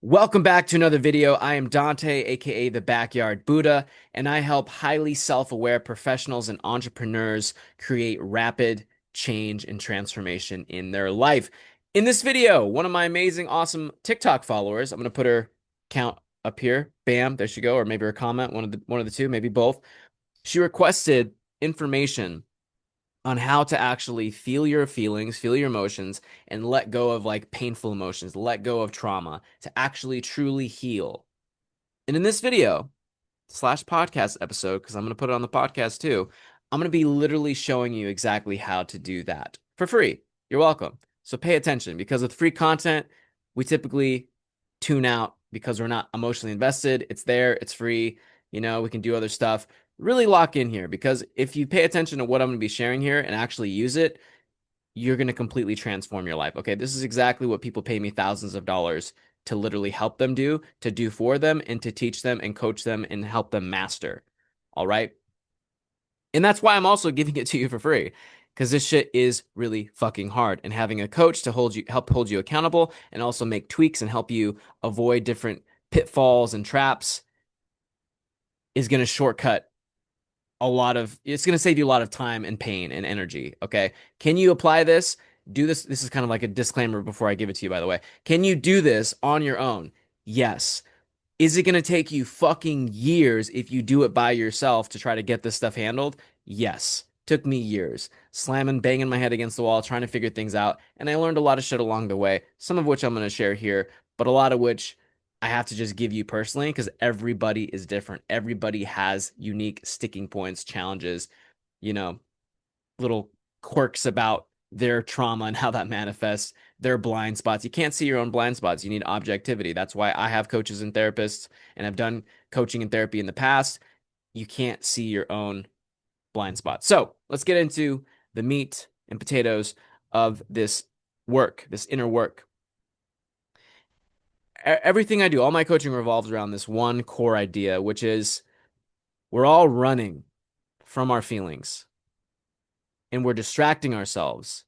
Welcome back to another video. I am Dante, aka the Backyard Buddha, and I help highly self-aware professionals and entrepreneurs create rapid change and transformation in their life. In this video, one of my amazing, awesome TikTok followers, I'm gonna put her count up here. Bam, there she go, or maybe her comment, one of the two, maybe both. She requested information on how to actually feel your feelings, feel your emotions, and let go of like painful emotions, let go of trauma to actually truly heal. And in this video slash podcast episode, because I'm going to put it on the podcast too, I'm going to be literally showing you exactly how to do that for free. You're welcome. So pay attention because with free content, we typically tune out because we're not emotionally invested. It's there, it's free. We can do other stuff. Really lock in here because if you pay attention to what I'm going to be sharing here and actually use it, you're going to completely transform your life. Okay, this is exactly what people pay me thousands of dollars to literally help them do, to do for them, and to teach them and coach them and help them master. All right. And that's why I'm also giving it to you for free because this shit is really fucking hard. And having a coach to help hold you accountable and also make tweaks and help you avoid different pitfalls and traps is going to shortcut it's going to save you a lot of time and pain and energy. Okay. Can you apply this? Do this. This is kind of like a disclaimer before I give it to you, by the way. Can you do this on your own? Yes. Is it going to take you fucking years if you do it by yourself to try to get this stuff handled? Yes. Took me years, slamming, banging my head against the wall, trying to figure things out. And I learned a lot of shit along the way, some of which I'm going to share here, but a lot of which I have to just give you personally because everybody is different. Everybody has unique sticking points, challenges, you know, little quirks about their trauma and how that manifests, their blind spots. You can't see your own blind spots. You need objectivity. That's why I have coaches and therapists and I've done coaching and therapy in the past. You can't see your own blind spots. So let's get into the meat and potatoes of this work, this inner work. Everything I do, all my coaching revolves around this one core idea, which is we're all running from our feelings and we're distracting ourselves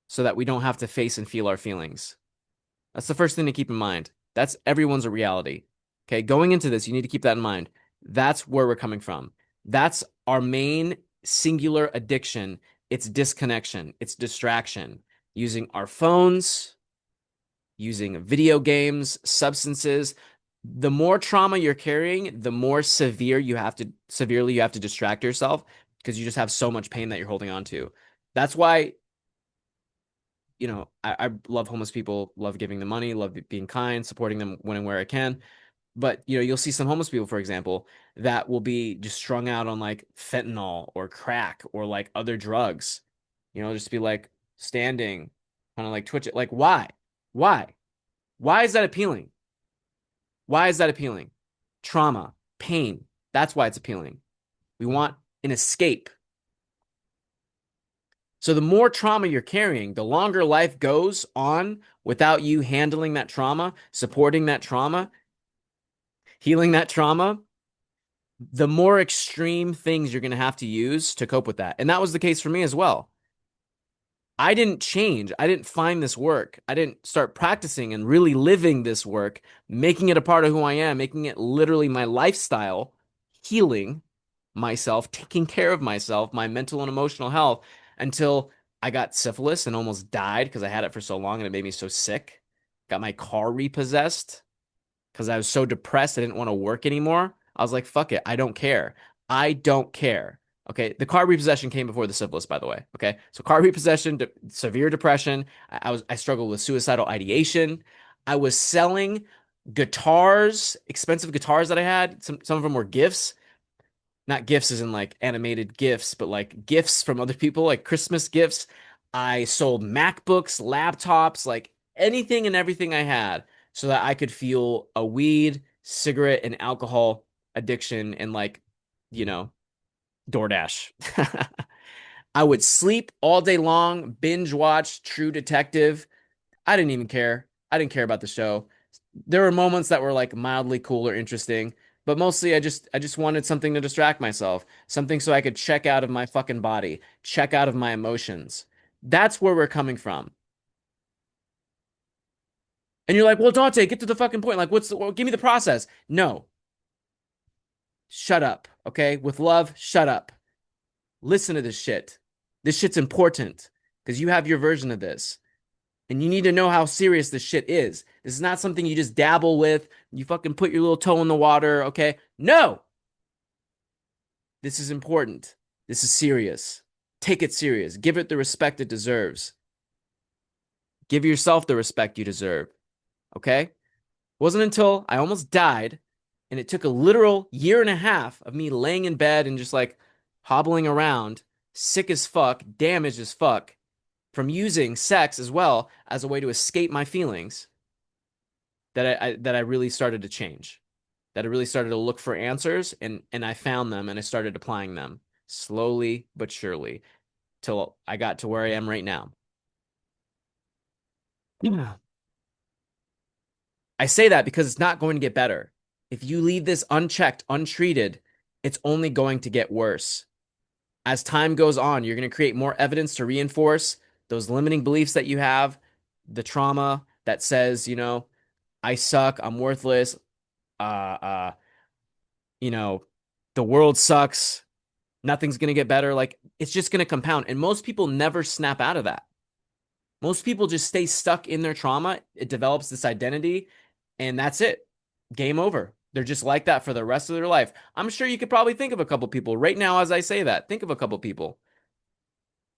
so that we don't have to face and feel our feelings. That's the first thing to keep in mind. That's everyone's reality. Okay, going into this, you need to keep that in mind. That's where we're coming from. That's our main singular addiction. It's disconnection, it's distraction, using our phones, using video games, substances. The more trauma you're carrying, the more severely you have to distract yourself because you just have so much pain that you're holding on to. That's why I love homeless people, love giving them money, love being kind, supporting them when and where I can. But you'll see some homeless people, for example, that will be just strung out on like fentanyl or crack or like other drugs. Just be like standing, kind of like twitch it. Like, why? Why? Why is that appealing? Why is that appealing? Trauma, pain. That's why it's appealing. We want an escape. So the more trauma you're carrying, the longer life goes on without you handling that trauma, supporting that trauma, healing that trauma, the more extreme things you're going to have to use to cope with that. And that was the case for me as well. I didn't change. I didn't find this work. I didn't start practicing and really living this work, making it a part of who I am, making it literally my lifestyle, healing myself, taking care of myself, my mental and emotional health until I got syphilis and almost died because I had it for so long and it made me so sick. Got my car repossessed because I was so depressed. I didn't want to work anymore. I was like, fuck it. I don't care. I don't care. Okay. The car repossession came before the syphilis, by the way. Okay. So car repossession, severe depression. I struggled with suicidal ideation. I was selling guitars, expensive guitars that I had. Some of them were gifts, not gifts as in like animated gifts, but like gifts from other people, like Christmas gifts. I sold MacBooks, laptops, like anything and everything I had so that I could feel a weed, cigarette, and alcohol addiction and like, you know, DoorDash. I would sleep all day long, binge watch True Detective. I didn't even care. I didn't care about the show. There were moments that were like mildly cool or interesting, but mostly I just wanted something to distract myself, something so I could check out of my fucking body, check out of my emotions. That's where we're coming from. And you're like, well, Dante, get to the fucking point. Like, give me the process. No, shut up. Okay. With love, shut up. Listen to this shit. This shit's important because you have your version of this. And you need to know how serious this shit is. This is not something you just dabble with. You fucking put your little toe in the water. Okay. No, this is important. This is serious. Take it serious. Give it the respect it deserves. Give yourself the respect you deserve. Okay. Wasn't until I almost died, and it took a literal year and a half of me laying in bed and just like hobbling around, sick as fuck, damaged as fuck, from using sex as well as a way to escape my feelings, that I really started to change. That I really started to look for answers, and I found them and I started applying them slowly but surely till I got to where I am right now. Yeah. I say that because it's not going to get better. If you leave this unchecked, untreated, it's only going to get worse. As time goes on, you're going to create more evidence to reinforce those limiting beliefs that you have, the trauma that says, I suck, I'm worthless, uh, uh, you know, the world sucks, nothing's going to get better. Like, it's just going to compound. And most people never snap out of that. Most people just stay stuck in their trauma. It develops this identity, and that's it. Game over. They're just like that for the rest of their life. I'm sure you could probably think of a couple people right now as I say that. Think of a couple people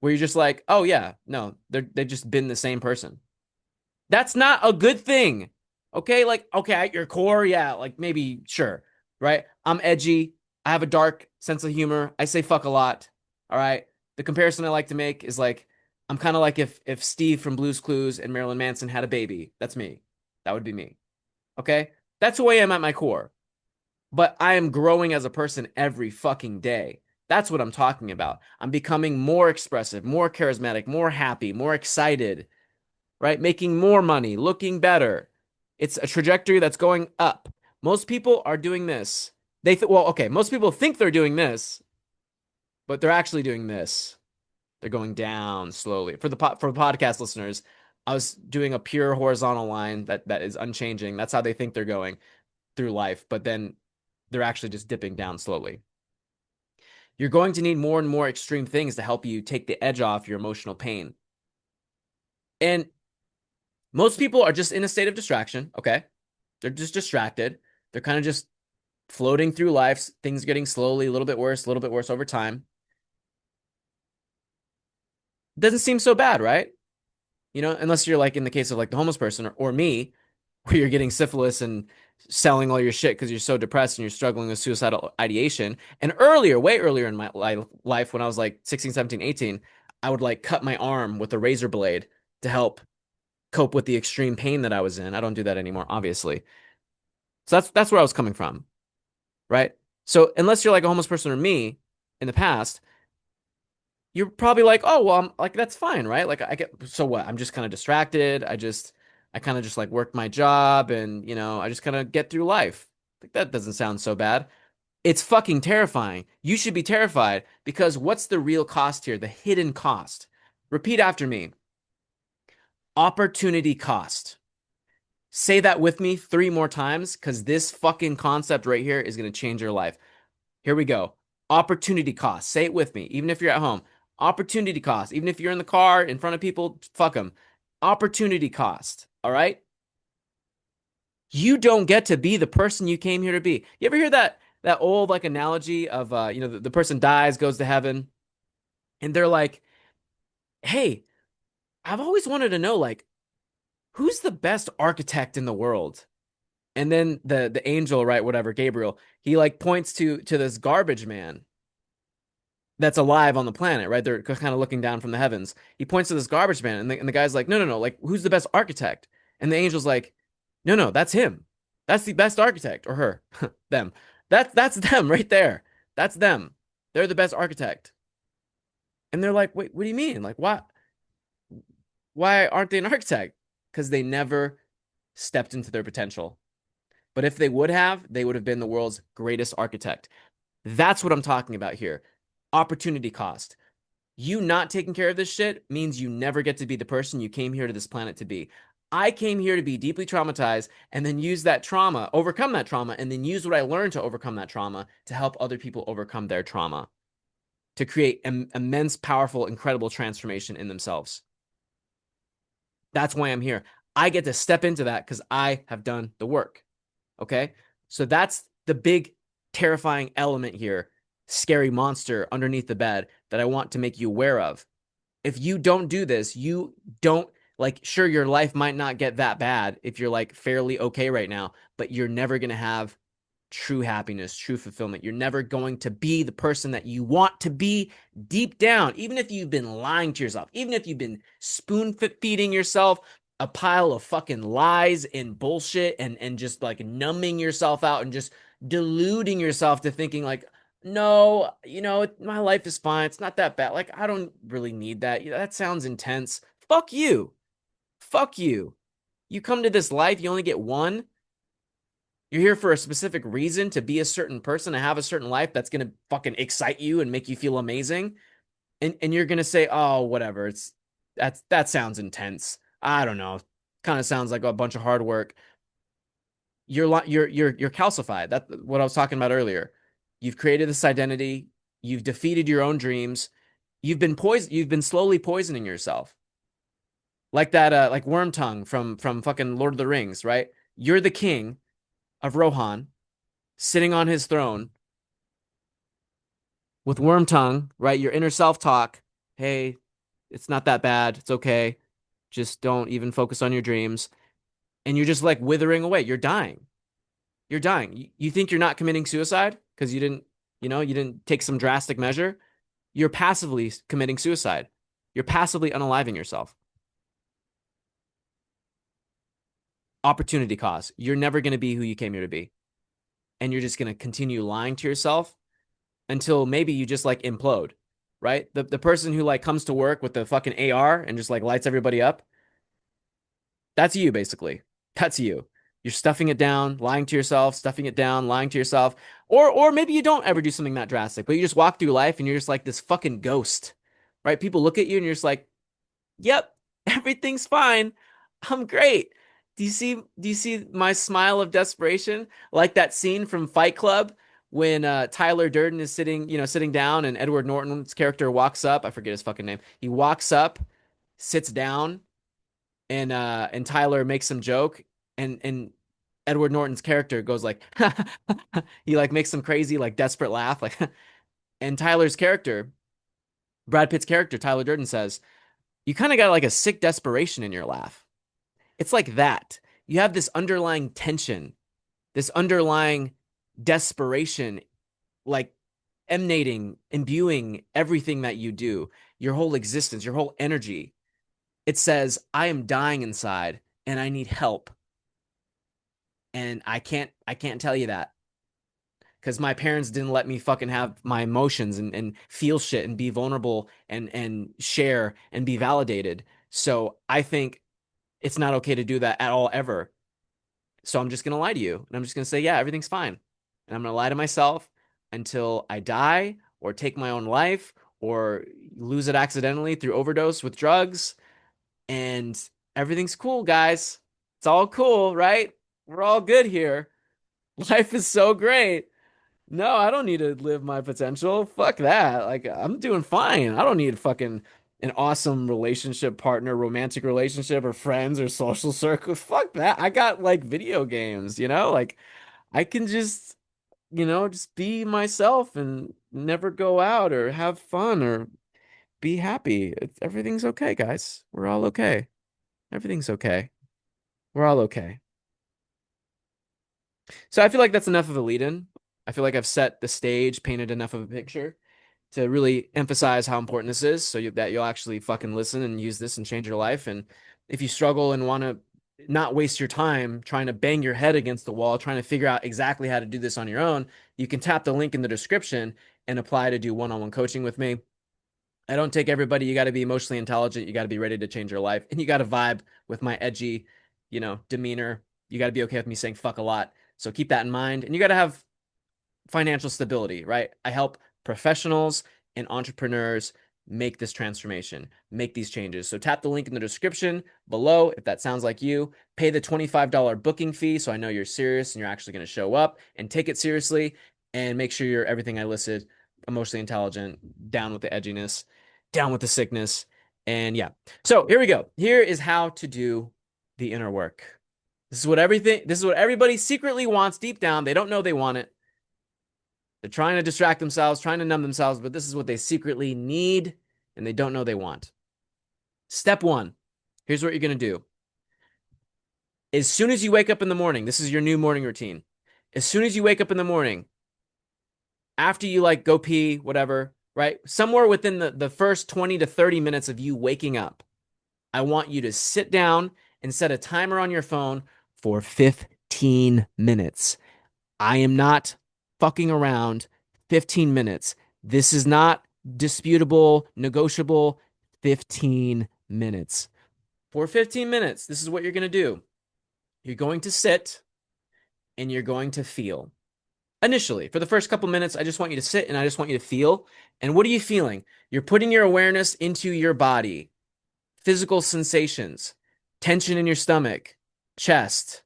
where you're just like, oh yeah, no, they've just been the same person. That's not a good thing. Okay, like okay, at your core, yeah, like maybe sure, right? I'm edgy. I have a dark sense of humor. I say fuck a lot. All right. The comparison I like to make is like I'm kind of like if Steve from Blue's Clues and Marilyn Manson had a baby. That's me. That would be me. Okay? That's who I am at my core. But I am growing as a person every fucking day. That's what I'm talking about. I'm becoming more expressive, more charismatic, more happy, more excited, right? Making more money, looking better. It's a trajectory that's going up. Most people are doing this. Well, okay, most people think they're doing this, but they're actually doing this. They're going down slowly. For podcast listeners, I was doing a pure horizontal line that is unchanging. That's how they think they're going through life, but then they're actually just dipping down slowly. You're going to need more and more extreme things to help you take the edge off your emotional pain. And most people are just in a state of distraction, okay? They're just distracted. They're kind of just floating through life, things getting slowly a little bit worse over time. Doesn't seem so bad, right? Unless you're like in the case of like the homeless person or me, where you're getting syphilis and selling all your shit because you're so depressed and you're struggling with suicidal ideation. And earlier, way earlier in my life, when I was like 16, 17, 18, I would like cut my arm with a razor blade to help cope with the extreme pain that I was in. I don't do that anymore, obviously. So that's where I was coming from, right? So unless you're like a homeless person or me in the past, you're probably like, oh, well, I'm like, that's fine, right? Like, I get, so what? I'm just kind of distracted. I kind of just like work my job and, I just kind of get through life. Like, that doesn't sound so bad. It's fucking terrifying. You should be terrified because what's the real cost here? The hidden cost. Repeat after me. Opportunity cost. Say that with me 3 more times because this fucking concept right here is going to change your life. Here we go. Opportunity cost. Say it with me, even if you're at home. Opportunity cost. Even if you're in the car in front of people, fuck them. Opportunity cost. All right? You don't get to be the person you came here to be. You ever hear that old like analogy of the person dies, goes to heaven, and they're like, "Hey, I've always wanted to know like who's the best architect in the world?" And then the angel, right, whatever, Gabriel, he like points to this garbage man that's alive on the planet, right? They're kind of looking down from the heavens. He points to this garbage man, and the guy's like, no, no, no, like, who's the best architect? And the angel's like, no, no, that's him. That's the best architect, or her, them. That's them right there. That's them. They're the best architect. And they're like, wait, what do you mean? Like, why aren't they an architect? Because they never stepped into their potential. But if they would have been the world's greatest architect. That's what I'm talking about here. Opportunity cost. You not taking care of this shit means you never get to be the person you came here to this planet to be. I came here to be deeply traumatized and then use that trauma, overcome that trauma, and then use what I learned to overcome that trauma to help other people overcome their trauma, to create immense, powerful, incredible transformation in themselves. That's why I'm here. I get to step into that because I have done the work. Okay. So that's the big, terrifying element here, scary monster underneath the bed that I want to make you aware of. If you don't do this, you don't like, sure, your life might not get that bad if you're like fairly okay right now, but you're never going to have true happiness, true fulfillment. You're never going to be the person that you want to be deep down, even if you've been lying to yourself, even if you've been spoon feeding yourself a pile of fucking lies and bullshit and just like numbing yourself out and just deluding yourself to thinking like, no, my life is fine. It's not that bad. Like, I don't really need that. That sounds intense. Fuck you. Fuck you. You come to this life, you only get one. You're here for a specific reason to be a certain person, to have a certain life that's going to fucking excite you and make you feel amazing. And you're going to say, "Oh, whatever. That sounds intense. I don't know. Kind of sounds like a bunch of hard work." You're calcified. That's what I was talking about earlier. You've created this identity, you've defeated your own dreams. You've been slowly poisoning yourself. Like that like Wormtongue from fucking Lord of the Rings, right? You're the king of Rohan sitting on his throne with Wormtongue, right? Your inner self talk. Hey, it's not that bad. It's okay. Just don't even focus on your dreams. And you're just like withering away. You're dying. You're dying. You think you're not committing suicide because you didn't take some drastic measure. You're passively committing suicide. You're passively unaliving yourself. Opportunity cost. You're never going to be who you came here to be. And you're just going to continue lying to yourself until maybe you just like implode, right? The person who like comes to work with the fucking AR and just like lights everybody up, that's you basically. That's you. You're stuffing it down, lying to yourself, stuffing it down, lying to yourself. Or maybe you don't ever do something that drastic, but you just walk through life and you're just like this fucking ghost. Right? People look at you and you're just like, "Yep, everything's fine. I'm great." Do you see my smile of desperation? Like that scene from Fight Club when Tyler Durden is sitting down and Edward Norton's character walks up. I forget his fucking name. He walks up, sits down, and Tyler makes some joke and Edward Norton's character goes like he like makes some crazy like desperate laugh like and Tyler's character, Brad Pitt's character, Tyler Durden says, "You kind of got like a sick desperation in your laugh." It's like that. You have this underlying tension, this underlying desperation, like emanating, imbuing everything that you do, your whole existence, your whole energy. It says, "I am dying inside and I need help." And I can't tell you that because my parents didn't let me fucking have my emotions and feel shit and be vulnerable and share and be validated. So I think it's not okay to do that at all ever. So I'm just gonna lie to you and I'm just gonna say, yeah, everything's fine. And I'm gonna lie to myself until I die or take my own life or lose it accidentally through overdose with drugs. And everything's cool, guys. It's all cool, right? We're all good here. Life is so great. No, I don't need to live my potential. Fuck that. Like, I'm doing fine. I don't need fucking an awesome relationship partner, romantic relationship, or friends or social circle. Fuck that. I got like video games, Like, I can just be myself and never go out or have fun or be happy. Everything's okay, guys. We're all okay. Everything's okay. We're all okay. So I feel like that's enough of a lead-in. I feel like I've set the stage, painted enough of a picture to really emphasize how important this is that you'll actually fucking listen and use this and change your life. And if you struggle and want to not waste your time trying to bang your head against the wall, trying to figure out exactly how to do this on your own, you can tap the link in the description and apply to do one-on-one coaching with me. I don't take everybody. You got to be emotionally intelligent. You got to be ready to change your life. And you got to vibe with my edgy, demeanor. You got to be okay with me saying fuck a lot. So keep that in mind. And you got to have financial stability, right? I help professionals and entrepreneurs make this transformation, make these changes. So tap the link in the description below if that sounds like you. Pay the $25 booking fee so I know you're serious and you're actually going to show up and take it seriously, and make sure you're everything I listed: emotionally intelligent, down with the edginess, down with the sickness. And yeah. So here we go. Here is how to do the inner work. This is what everybody secretly wants deep down. They don't know they want it. They're trying to distract themselves, trying to numb themselves, but this is what they secretly need and they don't know they want. Step one, here's what you're going to do. As soon as you wake up in the morning, this is your new morning routine. As soon as you wake up in the morning, after you like go pee, whatever, right? Somewhere within the first 20 to 30 minutes of you waking up, I want you to sit down and set a timer on your phone for 15 minutes. I am not fucking around. 15 minutes. This is not disputable, negotiable. 15 minutes. For 15 minutes, this is what you're going to do. You're going to sit and you're going to feel. Initially, for the first couple minutes, I just want you to sit and I just want you to feel. And what are you feeling? You're putting your awareness into your body, physical sensations, tension in your stomach, chest,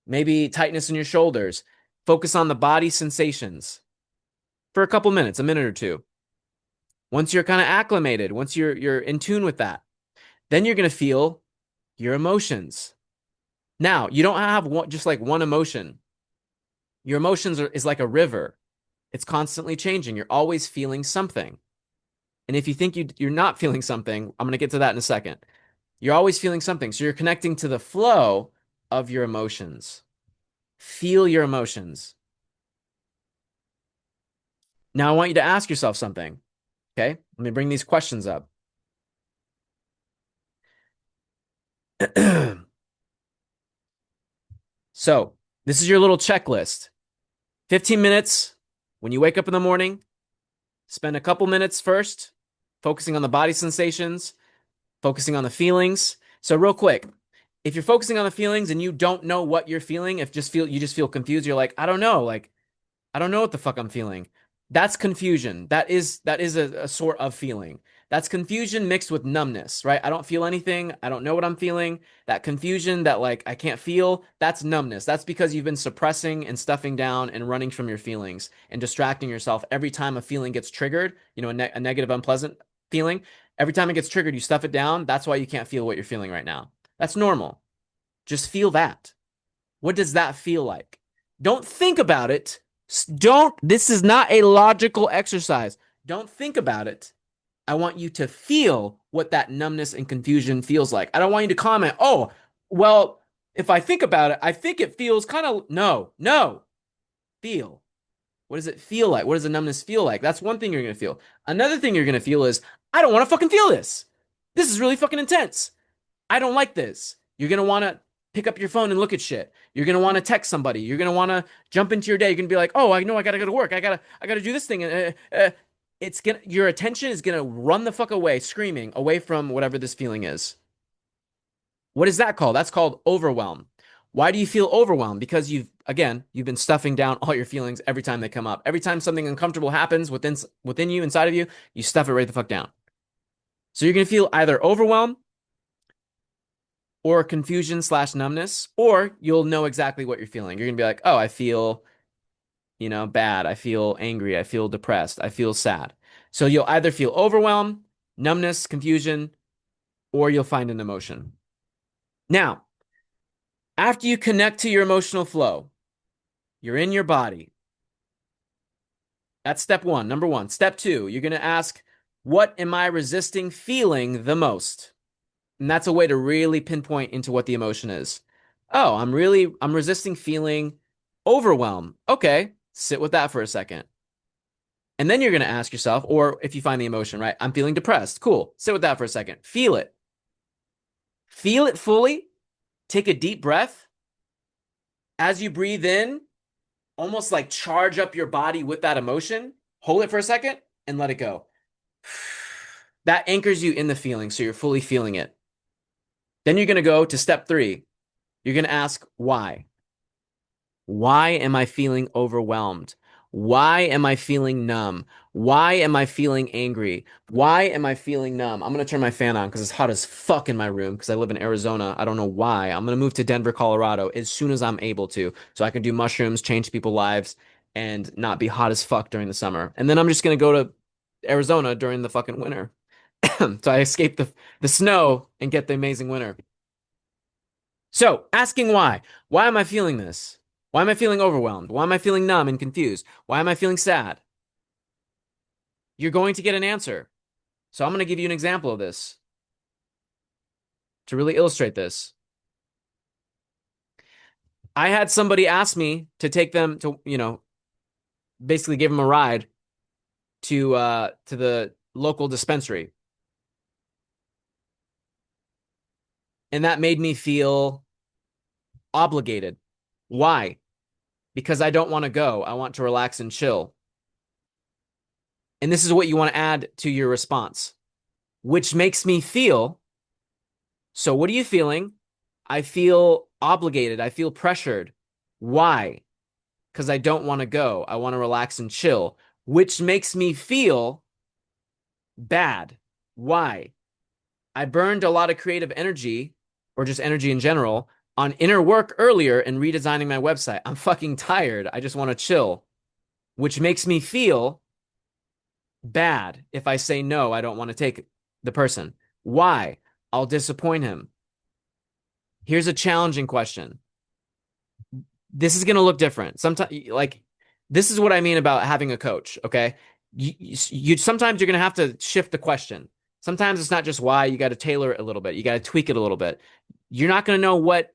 maybe tightness in your shoulders. Focus on the body sensations for a couple minutes, a minute or two. Once you're kind of acclimated, once you're in tune with that, then you're going to feel your emotions. Now, you don't have just like one emotion. Your emotions is like a river. It's constantly changing. You're always feeling something. And if you think you're not feeling something, I'm going to get to that in a second. You're always feeling something. So you're connecting to the flow of your emotions. Feel your emotions. Now I want you to ask yourself something. Okay? Let me bring these questions up. So, this is your little checklist. 15 minutes when you wake up in the morning. Spend a couple minutes first focusing on the body sensations, focusing on the feelings. So real quick, if you're focusing on the feelings and you don't know what you're feeling, if you just feel confused, you're like, I don't know, like I don't know what the fuck I'm feeling. That's confusion. That is a sort of feeling. That's confusion mixed with numbness, right? I don't feel anything. I don't know what I'm feeling. That confusion that like I can't feel, that's numbness. That's because you've been suppressing and stuffing down and running from your feelings and distracting yourself every time a feeling gets triggered, a negative, unpleasant feeling. Every time it gets triggered, you stuff it down. That's why you can't feel what you're feeling right now. That's normal. Just feel that. What does that feel like? Don't think about it. This is not a logical exercise. Don't think about it. I want you to feel what that numbness and confusion feels like. I don't want you to comment, oh, well, if I think about it, I think it feels kind of, no, feel. What does it feel like? What does the numbness feel like? That's one thing you're going to feel. Another thing you're going to feel is, I don't want to fucking feel this. This is really fucking intense. I don't like this. You're going to want to pick up your phone and look at shit. You're going to want to text somebody. You're going to want to jump into your day. You're going to be like, "Oh, I know I got to go to work. I got to do this thing." Your attention is going to run the fuck away, screaming away from whatever this feeling is. What is that called? That's called overwhelm. Why do you feel overwhelmed? Because you've been stuffing down all your feelings every time they come up. Every time something uncomfortable happens within you, inside of you, you stuff it right the fuck down. So you're going to feel either overwhelmed or confusion/numbness, or you'll know exactly what you're feeling. You're going to be like, oh, I feel, bad. I feel angry. I feel depressed. I feel sad. So you'll either feel overwhelmed, numbness, confusion, or you'll find an emotion. Now, after you connect to your emotional flow, you're in your body. That's step one, number one. Step two, you're going to ask, what am I resisting feeling the most? And that's a way to really pinpoint into what the emotion is. Oh, I'm resisting feeling overwhelmed. Okay, sit with that for a second. And then you're going to ask yourself, or if you find the emotion, right? I'm feeling depressed. Cool. Sit with that for a second. Feel it. Feel it fully. Take a deep breath. As you breathe in, almost like charge up your body with that emotion. Hold it for a second and let it go. That anchors you in the feeling, so you're fully feeling it. Then you're going to go to step three. You're going to ask why. Why am I feeling overwhelmed? Why am I feeling numb? Why am I feeling angry? Why am I feeling numb? I'm gonna turn my fan on because it's hot as fuck in my room because I live in Arizona. I don't know why. I'm gonna move to Denver, Colorado as soon as I'm able to, so I can do mushrooms, change people's lives, and not be hot as fuck during the summer. And then I'm just gonna go to Arizona during the fucking winter. So I escape the snow and get the amazing winter. So, asking why. Why am I feeling this? Why am I feeling overwhelmed? Why am I feeling numb and confused? Why am I feeling sad? You're going to get an answer. So, I'm going to give you an example of this to really illustrate this. I had somebody ask me to take them to, basically give them a ride to the local dispensary. And that made me feel obligated. Why? Because I don't want to go. I want to relax and chill. And this is what you want to add to your response, which makes me feel. So, what are you feeling? I feel obligated. I feel pressured. Why? Because I don't want to go. I want to relax and chill, which makes me feel bad. Why? I burned a lot of creative energy, or just energy in general, on inner work earlier and redesigning my website. I'm fucking tired. I just want to chill, which makes me feel bad if I say no, I don't want to take the person. Why? I'll disappoint him. Here's a challenging question. This is going to look different. Sometimes, like, this is what I mean about having a coach. Okay. You sometimes you're going to have to shift the question. Sometimes it's not just why, you got to tailor it a little bit. You got to tweak it a little bit. You're not going to know what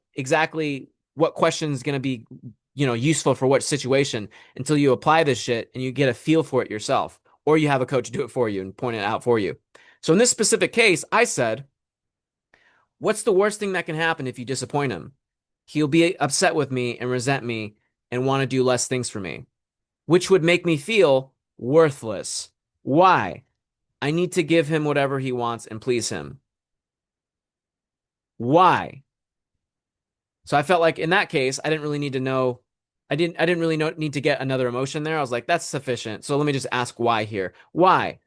question is going to be, useful for what situation until you apply this shit and you get a feel for it yourself, or you have a coach do it for you and point it out for you. So in this specific case, I said, what's the worst thing that can happen if you disappoint him? He'll be upset with me and resent me and want to do less things for me, which would make me feel worthless. Why? I need to give him whatever he wants and please him. Why? So I felt like in that case, I didn't really need to know. I didn't really need to get another emotion there. I was like, that's sufficient. So let me just ask why here. Why?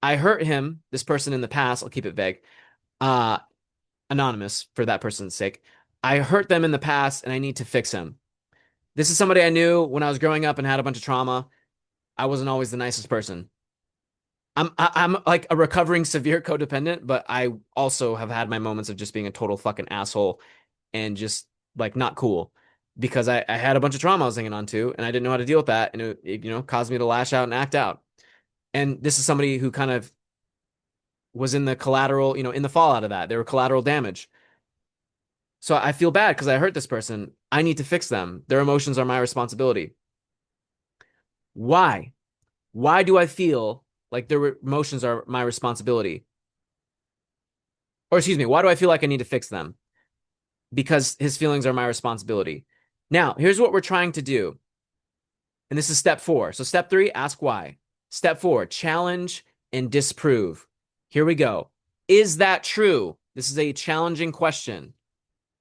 I hurt him, this person in the past. I'll keep it vague. Uh, Anonymous for that person's sake. I hurt them in the past and I need to fix him. This is somebody I knew when I was growing up and had a bunch of trauma. I wasn't always the nicest person. I'm like a recovering severe codependent, but I also have had my moments of just being a total fucking asshole and just like not cool because I had a bunch of trauma I was hanging on to and I didn't know how to deal with that and it caused me to lash out and act out. And this is somebody who kind of was in the collateral, in the fallout of that. They were collateral damage. So I feel bad because I hurt this person. I need to fix them. Their emotions are my responsibility. Why? Why do I feel like their emotions are my responsibility? Or excuse me, why do I feel like I need to fix them? Because his feelings are my responsibility. Now, here's what we're trying to do. And this is step 4. So step 3, ask why. Step 4, challenge and disprove. Here we go. Is that true? This is a challenging question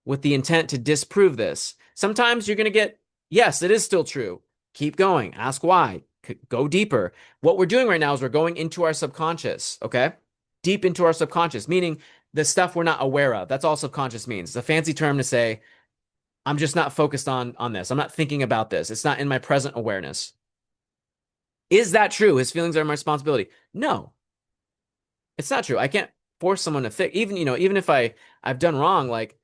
with the intent to disprove this. Sometimes you're going to get, yes, it is still true. Keep going. Ask why. Go deeper. What we're doing right now is we're going into our subconscious, okay? Deep into our subconscious, meaning the stuff we're not aware of. That's all subconscious means. It's a fancy term to say, I'm just not focused on this. I'm not thinking about this. It's not in my present awareness. Is that true? His feelings are my responsibility. No, it's not true. I can't force someone to fix, even if I've done wrong, like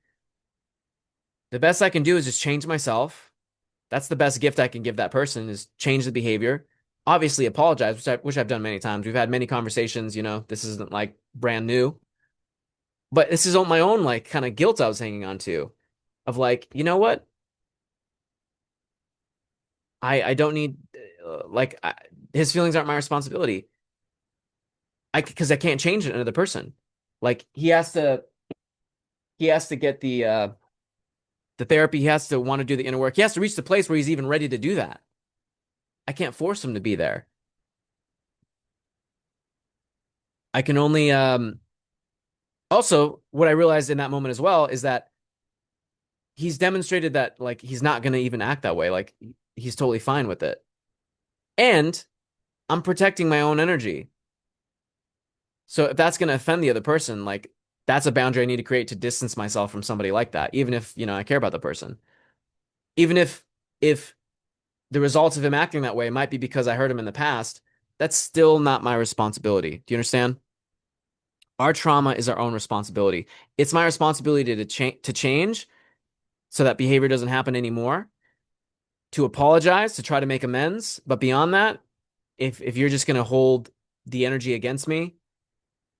the best I can do is just change myself. That's the best gift I can give that person is change the behavior. Obviously apologize, which I've done many times. We've had many conversations, this isn't like brand new, but this is on my own like kind of guilt I was hanging on to of like, you know what? I don't need like his feelings aren't my responsibility. Because I can't change another person. Like he has to get the therapy, he has to want to do the inner work. He has to reach the place where he's even ready to do that. I can't force him to be there. I can only also what I realized in that moment as well is that he's demonstrated that like he's not going to even act that way. Like he's totally fine with it. And I'm protecting my own energy. So if that's going to offend the other person, like that's a boundary I need to create to distance myself from somebody like that, even if, I care about the person. Even if the results of him acting that way might be because I hurt him in the past, that's still not my responsibility. Do you understand? Our trauma is our own responsibility. It's my responsibility to change so that behavior doesn't happen anymore, to apologize, to try to make amends. But beyond that, if you're just going to hold the energy against me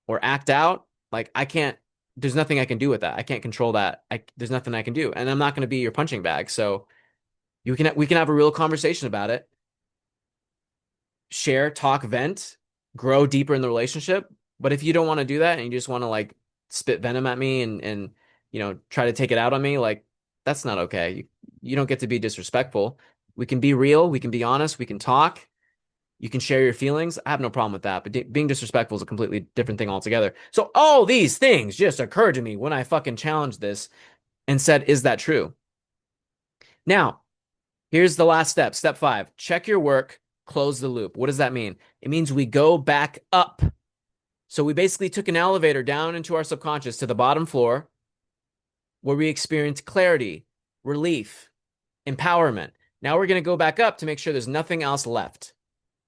or act out, like I can't, there's nothing I can do with that. I can't control that. There's nothing I can do. And I'm not going to be your punching bag. So we can have a real conversation about it, share, talk, vent, grow deeper in the relationship. But if you don't want to do that and you just want to like spit venom at me and try to take it out on me, like that's not okay. You don't get to be disrespectful. We can be real, we can be honest, we can talk, you can share your feelings. I have no problem with that. But being disrespectful is a completely different thing altogether. So all these things just occurred to me when I fucking challenged this and said, is that true? Now, here's the last step. Step 5, check your work, close the loop. What does that mean? It means we go back up. So we basically took an elevator down into our subconscious to the bottom floor where we experienced clarity, relief, empowerment. Now we're going to go back up to make sure there's nothing else left.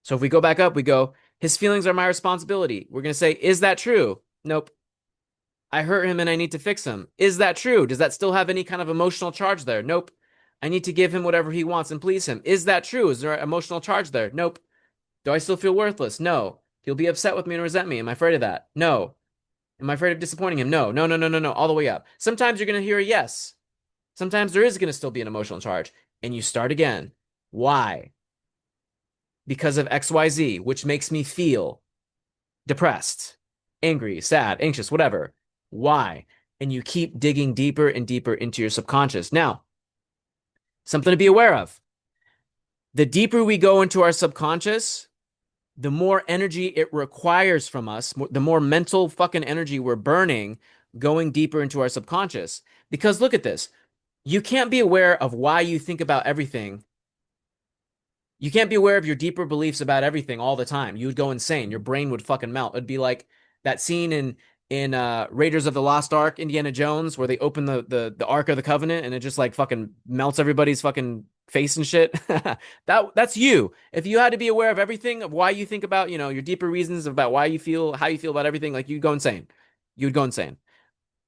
So if we go back up, we go, his feelings are my responsibility. We're going to say, is that true? Nope. I hurt him and I need to fix him. Is that true? Does that still have any kind of emotional charge there? Nope. I need to give him whatever he wants and please him. Is that true? Is there emotional charge there? Nope. Do I still feel worthless? No. He'll be upset with me and resent me. Am I afraid of that? No. Am I afraid of disappointing him? No. No, no, no, no, no. All the way up. Sometimes you're going to hear a yes. Sometimes there is going to still be an emotional charge. And you start again. Why? Because of XYZ, which makes me feel depressed, angry, sad, anxious, whatever. Why? And you keep digging deeper and deeper into your subconscious. Now, something to be aware of. The deeper we go into our subconscious, the more energy it requires from us, the more mental fucking energy we're burning going deeper into our subconscious. Because look at this. You can't be aware of why you think about everything. You can't be aware of your deeper beliefs about everything all the time. You would go insane. Your brain would fucking melt. It'd be like that scene in Raiders of the Lost Ark, Indiana Jones, where they open the Ark of the Covenant and it just like fucking melts everybody's fucking face and shit. That's you. If you had to be aware of everything of why you think about, your deeper reasons about why you feel, how you feel about everything, like you'd go insane. You'd go insane.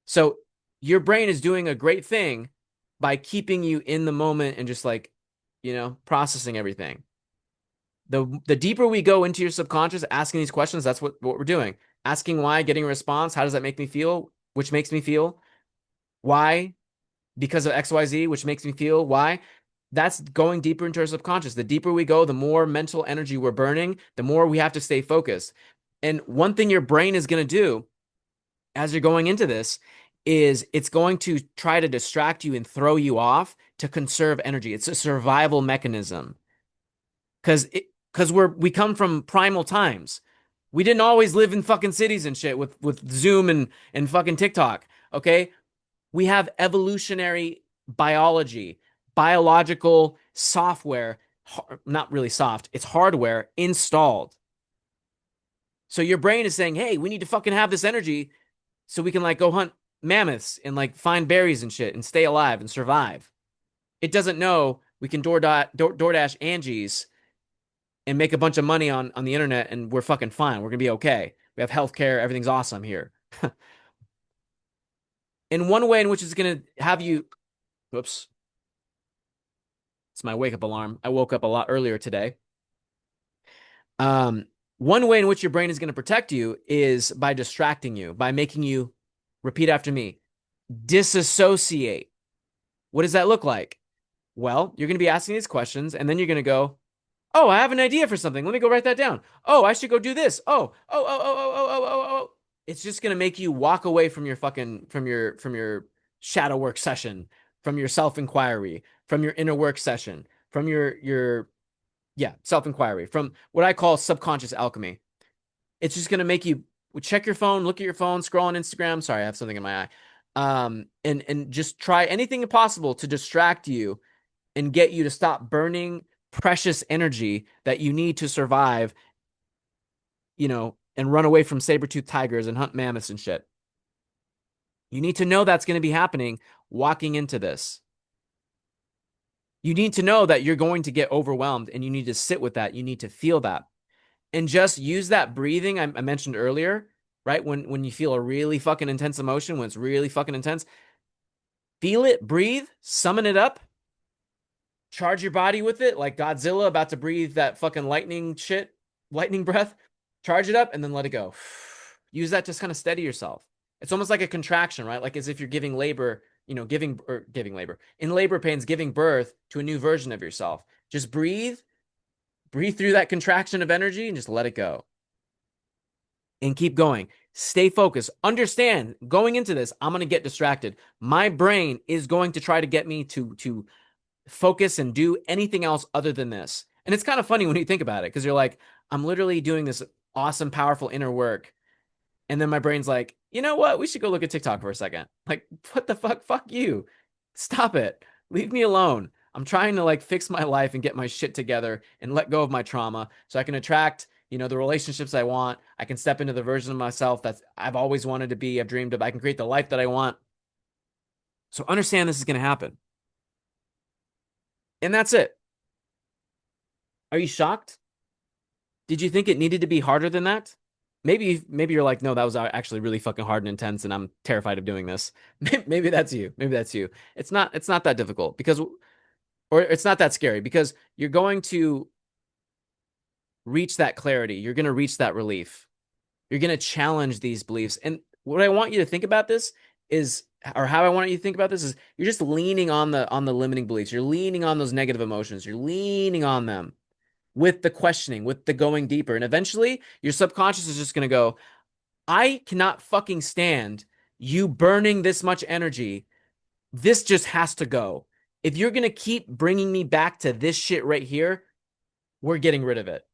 So your brain is doing a great thing by keeping you in the moment and just like, processing everything. The deeper we go into your subconscious asking these questions, that's what we're doing. Asking why, getting a response. How does that make me feel? Which makes me feel why? Because of XYZ, which makes me feel why? That's going deeper into our subconscious. The deeper we go, the more mental energy we're burning, the more we have to stay focused. And one thing your brain is going to do as you're going into this is it's going to try to distract you and throw you off to conserve energy. It's a survival mechanism. Because we come from primal times. We didn't always live in fucking cities and shit with Zoom and fucking TikTok. Okay? We have evolutionary biology, biological software, not really soft, it's hardware installed. So your brain is saying, hey, we need to fucking have this energy so we can like go hunt mammoths and like find berries and shit and stay alive and survive. It doesn't know we can DoorDash Angie's and make a bunch of money on the internet and we're fucking fine. We're gonna be okay. We have healthcare, everything's awesome here. In one way in which it's gonna have you, whoops, it's my wake up alarm. I woke up a lot earlier today. One way in which your brain is going to protect you is by distracting you, by making you repeat after me, disassociate. What does that look like? Well, you're going to be asking these questions and then you're going to go, oh, I have an idea for something. Let me go write that down. Oh, I should go do this. Oh. It's just going to make you walk away from your fucking, from your shadow work session, from your self-inquiry, from your inner work session, from your self-inquiry, from what I call subconscious alchemy. It's just going to make you check your phone, look at your phone, scroll on Instagram. Sorry, I have something in my eye. And just try anything possible to distract you and get you to stop burning precious energy that you need to survive, and run away from saber-toothed tigers and hunt mammoths and shit. You need to know that's going to be happening walking into this. You need to know that you're going to get overwhelmed and you need to sit with that. You need to feel that. And just use that breathing I mentioned earlier, right? When you feel a really fucking intense emotion, when it's really fucking intense, feel it, breathe, summon it up, charge your body with it, like Godzilla about to breathe that fucking lightning breath. Charge it up and then let it go. Use that to kind of steady yourself. It's almost like a contraction, right? Like as if you're giving labor, giving labor in labor pains, giving birth to a new version of yourself. Just breathe through that contraction of energy and just let it go. And keep going. Stay focused. Understand going into this, I'm going to get distracted. My brain is going to try to get me to focus and do anything else other than this. And it's kind of funny when you think about it because you're like, I'm literally doing this awesome, powerful inner work. And then my brain's like, you know what? We should go look at TikTok for a second. Like, what the fuck? Fuck you. Stop it. Leave me alone. I'm trying to like fix my life and get my shit together and let go of my trauma so I can attract, the relationships I want. I can step into the version of myself that I've always wanted to be, I've dreamed of. I can create the life that I want. So understand this is going to happen. And that's it. Are you shocked? Did you think it needed to be harder than that? Maybe you're like, no, that was actually really fucking hard and intense, and I'm terrified of doing this. Maybe that's you. Maybe that's you. It's not that difficult or it's not that scary because you're going to reach that clarity. You're going to reach that relief. You're going to challenge these beliefs. And what I want you to think about this is, or how I want you to think about this is, you're just leaning on the limiting beliefs. You're leaning on those negative emotions. You're leaning on them with the questioning, with the going deeper. And eventually your subconscious is just going to go, I cannot fucking stand you burning this much energy. This just has to go. If you're going to keep bringing me back to this shit right here, we're getting rid of it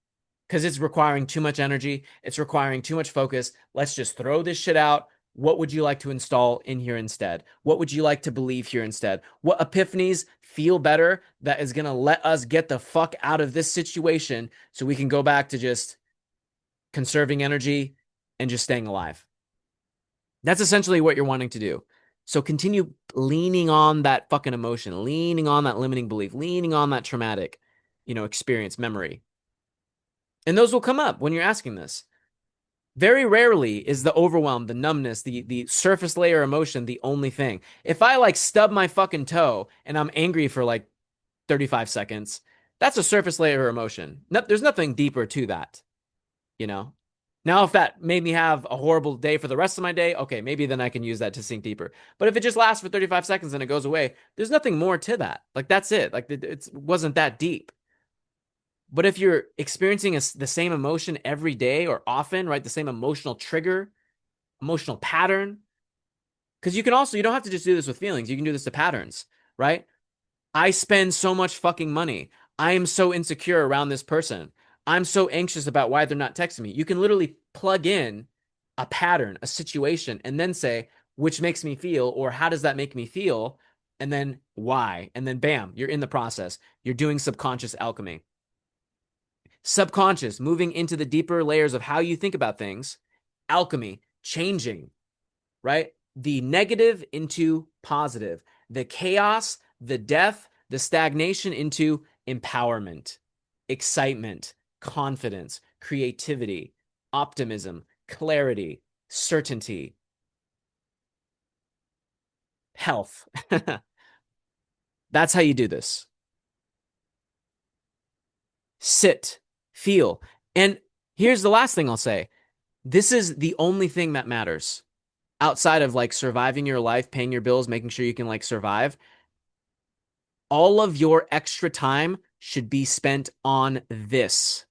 because it's requiring too much energy. It's requiring too much focus. Let's just throw this shit out. What would you like to install in here instead? What would you like to believe here instead? What epiphanies feel better that is going to let us get the fuck out of this situation so we can go back to just conserving energy and just staying alive? That's essentially what you're wanting to do. So continue leaning on that fucking emotion, leaning on that limiting belief, leaning on that traumatic, experience, memory. And those will come up when you're asking this. Very rarely is the overwhelm, the numbness, the surface layer emotion the only thing. If I like stub my fucking toe and I'm angry for like 35 seconds, that's a surface layer emotion. No, there's nothing deeper to that, you know? Now, if that made me have a horrible day for the rest of my day, okay, maybe then I can use that to sink deeper. But if it just lasts for 35 seconds and it goes away, there's nothing more to that. Like, that's it. Like, it wasn't that deep. But if you're experiencing the same emotion every day or often, right, the same emotional trigger, emotional pattern, because you don't have to just do this with feelings. You can do this to patterns, right? I spend so much fucking money. I am so insecure around this person. I'm so anxious about why they're not texting me. You can literally plug in a pattern, a situation, and then say, which makes me feel, or how does that make me feel? And then why? And then bam, you're in the process. You're doing subconscious alchemy. Subconscious, moving into the deeper layers of how you think about things. Alchemy, changing, right? The negative into positive, the chaos, the death, the stagnation into empowerment, excitement, confidence, creativity, optimism, clarity, certainty, health. That's how you do this. Sit, feel. And here's the last thing I'll say. This is the only thing that matters outside of like surviving your life, paying your bills, making sure you can like survive. All of your extra time should be spent on this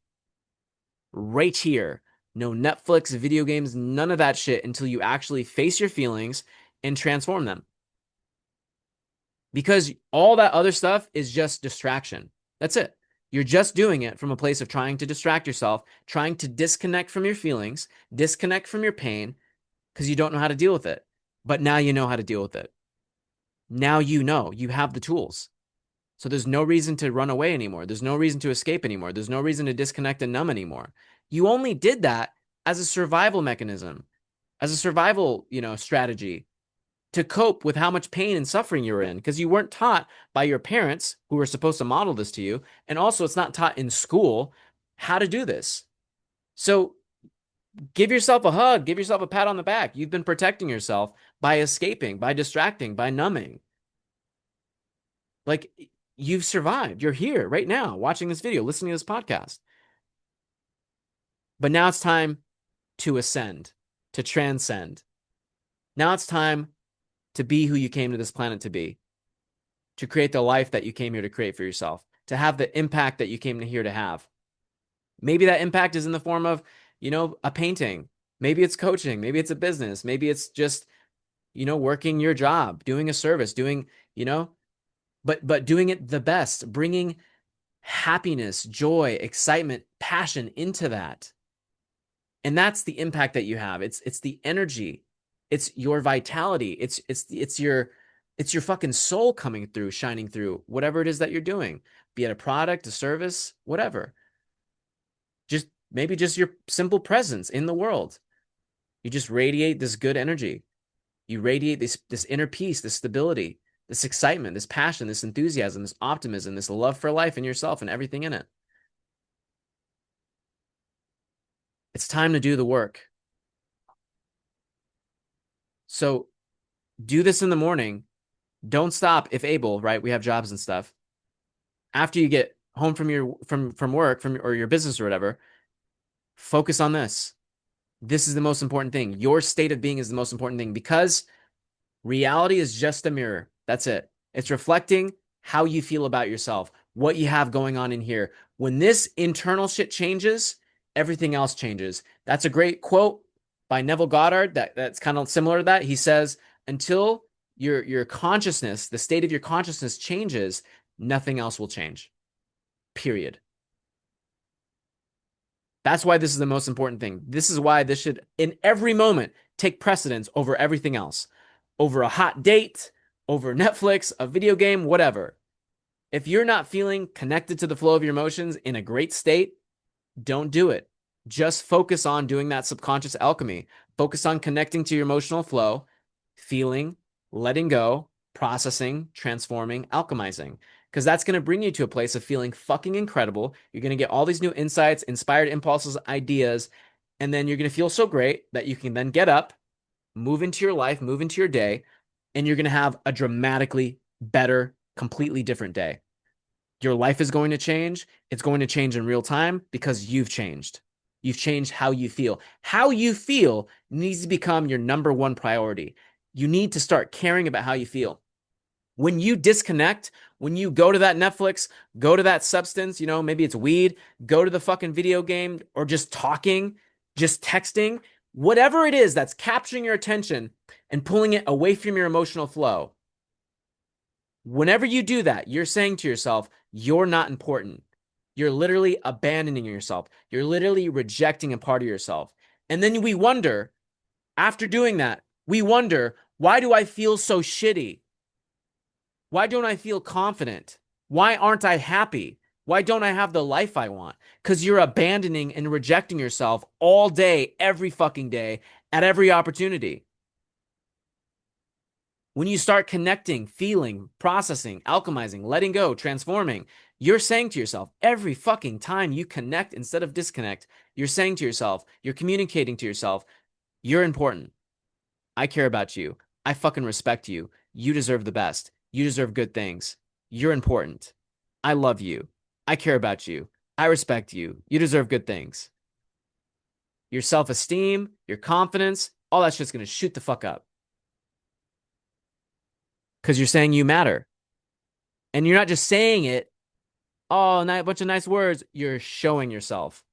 right here. No Netflix, video games, none of that shit until you actually face your feelings and transform them. Because all that other stuff is just distraction. That's it. You're just doing it from a place of trying to distract yourself, trying to disconnect from your feelings, disconnect from your pain, because you don't know how to deal with it. But now you know how to deal with it. Now you know. You have the tools. So there's no reason to run away anymore. There's no reason to escape anymore. There's no reason to disconnect and numb anymore. You only did that as a survival mechanism, as a survival, strategy to cope with how much pain and suffering you were in because you weren't taught by your parents who were supposed to model this to you. And also, it's not taught in school how to do this. So give yourself a hug, give yourself a pat on the back. You've been protecting yourself by escaping, by distracting, by numbing. Like you've survived. You're here right now watching this video, listening to this podcast. But now it's time to ascend, to transcend. Now it's time to be who you came to this planet to be, to create the life that you came here to create for yourself, to have the impact that you came here to have. Maybe that impact is in the form of, a painting. Maybe it's coaching. Maybe it's a business. Maybe it's just, working your job, doing a service, doing, but doing it the best, bringing happiness, joy, excitement, passion into that. And that's the impact that you have. It's the energy. It's your vitality. It's your fucking soul coming through, shining through whatever it is that you're doing, be it a product, a service, whatever. Maybe just your simple presence in the world. You just radiate this good energy. You radiate this inner peace, this stability, this excitement, this passion, this enthusiasm, this optimism, this love for life and yourself and everything in it. It's time to do the work. So do this in the morning. Don't stop if able, right? We have jobs and stuff. After you get home from work, or your business or whatever, focus on this. This is the most important thing. Your state of being is the most important thing because reality is just a mirror. That's it. It's reflecting how you feel about yourself, what you have going on in here. When this internal shit changes, everything else changes. That's a great quote by Neville Goddard that's kind of similar to that. He says, until your consciousness, the state of your consciousness changes, nothing else will change. Period. That's why this is the most important thing. This is why this should, in every moment, take precedence over everything else, over a hot date, over Netflix, a video game, whatever. If you're not feeling connected to the flow of your emotions in a great state, don't do it. Just focus on doing that subconscious alchemy. Focus on connecting to your emotional flow, feeling, letting go, processing, transforming, alchemizing. Because that's going to bring you to a place of feeling fucking incredible. You're going to get all these new insights, inspired impulses, ideas, and then you're going to feel so great that you can then get up, move into your life, move into your day, and you're going to have a dramatically better, completely different day. Your life is going to change. It's going to change in real time because you've changed. You've changed how you feel. How you feel needs to become your number one priority. You need to start caring about how you feel. When you disconnect, when you go to that Netflix, go to that substance, maybe it's weed, go to the fucking video game or just talking, just texting, whatever it is that's capturing your attention and pulling it away from your emotional flow. Whenever you do that, you're saying to yourself, you're not important. You're literally abandoning yourself. You're literally rejecting a part of yourself. And then we wonder, after doing that, why do I feel so shitty? Why don't I feel confident? Why aren't I happy? Why don't I have the life I want? Because you're abandoning and rejecting yourself all day, every fucking day, at every opportunity. When you start connecting, feeling, processing, alchemizing, letting go, transforming, you're saying to yourself, every fucking time you connect instead of disconnect, you're saying to yourself, you're communicating to yourself, you're important. I care about you. I fucking respect you. You deserve the best. You deserve good things. You're important. I love you. I care about you. I respect you. You deserve good things. Your self-esteem, your confidence, all that shit's going to shoot the fuck up. Because you're saying you matter. And you're not just saying it, oh, a bunch of nice words. You're showing yourself.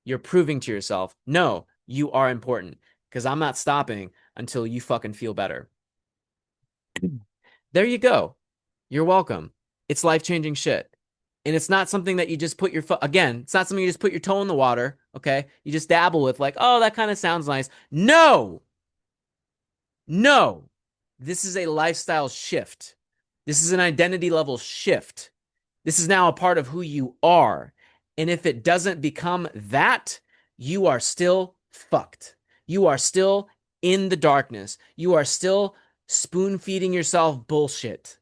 You're proving to yourself, no, you are important. Because I'm not stopping until you fucking feel better. There you go. You're welcome. It's life-changing shit. And it's not something that you just put your again, it's not something you just put your toe in the water, okay? You just dabble with like, oh, that kind of sounds nice. No. No. This is a lifestyle shift. This is an identity level shift. This is now a part of who you are. And if it doesn't become that, you are still fucked. You are still in the darkness. You are still spoon feeding yourself bullshit.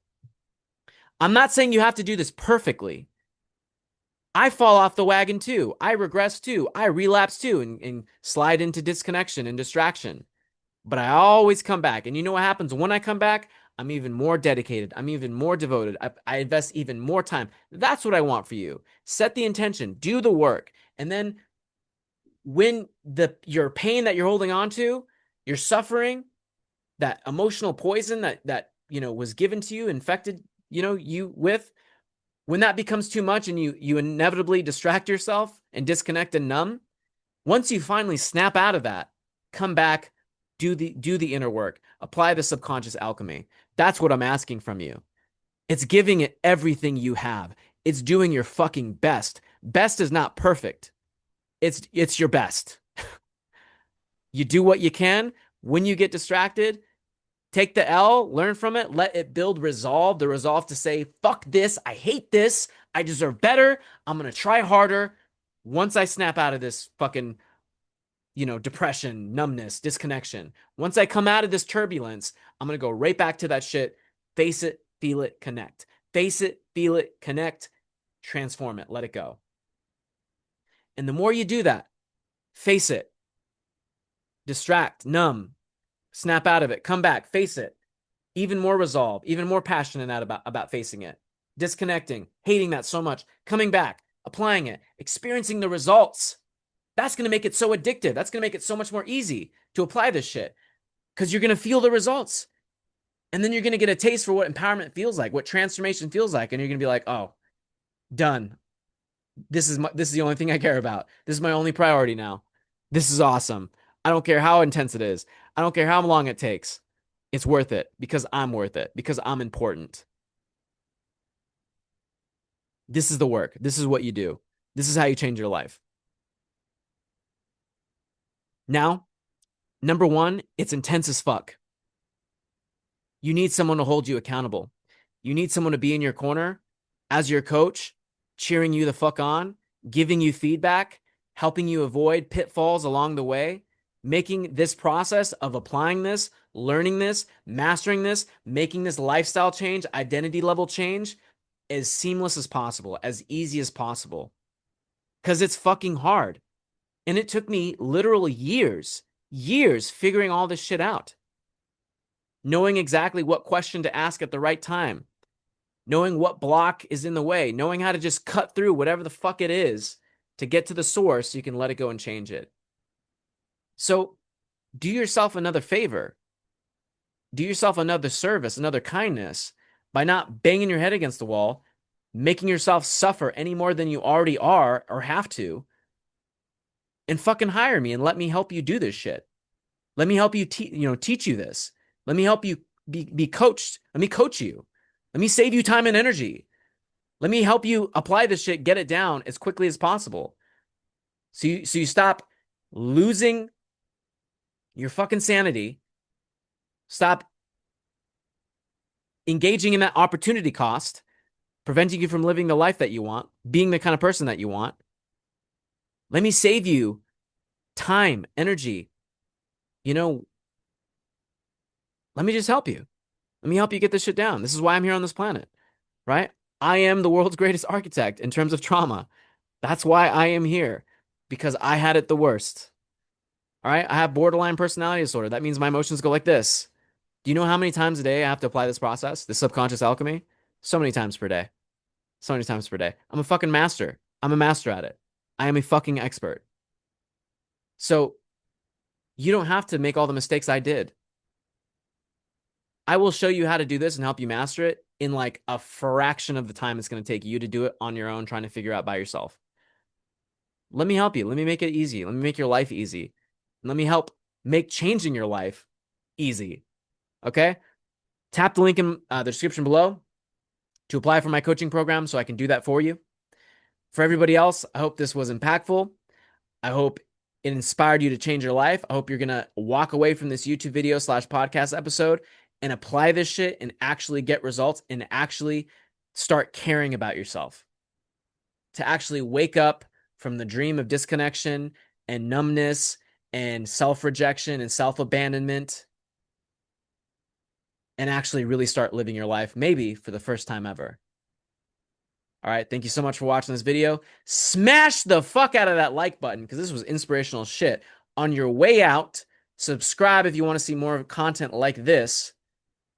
I'm not saying you have to do this perfectly. I fall off the wagon too. I regress too. I relapse too and slide into disconnection and distraction. But I always come back. And you know what happens when I come back? I'm even more dedicated. I'm even more devoted. I invest even more time. That's what I want for you. Set the intention, do the work. And then when your pain that you're holding on to, your suffering, that emotional poison that was given to you, infected, you with, when that becomes too much and you inevitably distract yourself and disconnect and numb, once you finally snap out of that, come back, do the inner work, apply the subconscious alchemy. That's what I'm asking from you. It's giving it everything you have. It's doing your fucking best. Best is not perfect. It's your best. You do what you can. When you get distracted, take the L, learn from it, let it build resolve, the resolve to say, fuck this, I hate this, I deserve better, I'm going to try harder. Once I snap out of this fucking, depression, numbness, disconnection, once I come out of this turbulence, I'm going to go right back to that shit, face it, feel it, connect. Face it, feel it, connect, transform it, let it go. And the more you do that, face it, distract, numb, snap out of it, come back, face it, even more resolve, even more passionate about facing it, disconnecting, hating that so much, coming back, applying it, experiencing the results. That's going to make it so addictive. That's going to make it so much more easy to apply this shit because you're going to feel the results. And then you're going to get a taste for what empowerment feels like, what transformation feels like. And you're going to be like, oh, done. This is the only thing I care about. This is my only priority now. This is awesome. I don't care how intense it is. I don't care how long it takes. It's worth it because I'm worth it, because I'm important. This is the work. This is what you do. This is how you change your life. Now, number one, it's intense as fuck. You need someone to hold you accountable. You need someone to be in your corner as your coach, cheering you the fuck on, giving you feedback, helping you avoid pitfalls along the way, making this process of applying this, learning this, mastering this, making this lifestyle change, identity level change as seamless as possible, as easy as possible. Because it's fucking hard. And it took me literal years figuring all this shit out. Knowing exactly what question to ask at the right time, knowing what block is in the way, knowing how to just cut through whatever the fuck it is to get to the source so you can let it go and change it. So do yourself another favor. Do yourself another service, another kindness by not banging your head against the wall, making yourself suffer any more than you already are or have to, and fucking hire me and let me help you do this shit. Let me help you teach you this. Let me help you be coached. Let me coach you. Let me save you time and energy. Let me help you apply this shit, get it down as quickly as possible. So you stop losing your fucking sanity. Stop engaging in that opportunity cost, preventing you from living the life that you want, being the kind of person that you want. Let me save you time, energy. Let me just help you. Let me help you get this shit down. This is why I'm here on this planet, right? I am the world's greatest architect in terms of trauma. That's why I am here, because I had it the worst. All right. I have borderline personality disorder. That means my emotions go like this. Do you know how many times a day I have to apply this process, this subconscious alchemy? So many times per day. So many times per day. I'm a fucking master. I'm a master at it. I am a fucking expert. So you don't have to make all the mistakes I did. I will show you how to do this and help you master it in like a fraction of the time it's going to take you to do it on your own, trying to figure out by yourself. Let me help you. Let me make it easy. Let me make your life easy. Let me help make changing your life easy. Okay? Tap the link in the description below to apply for my coaching program so I can do that for you. For everybody else, I hope this was impactful. I hope it inspired you to change your life. I hope you're going to walk away from this YouTube video / podcast episode and apply this shit and actually get results and actually start caring about yourself, to actually wake up from the dream of disconnection and numbness and self-rejection and self-abandonment and actually really start living your life, maybe for the first time ever. All right, thank you so much for watching this video. Smash the fuck out of that like button because this was inspirational shit. On your way out, subscribe if you want to see more content like this,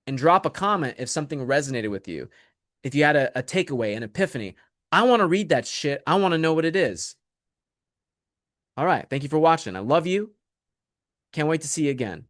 and drop a comment if something resonated with you. If you had a takeaway, an epiphany, I want to read that shit. I want to know what it is. All right, thank you for watching. I love you. Can't wait to see you again.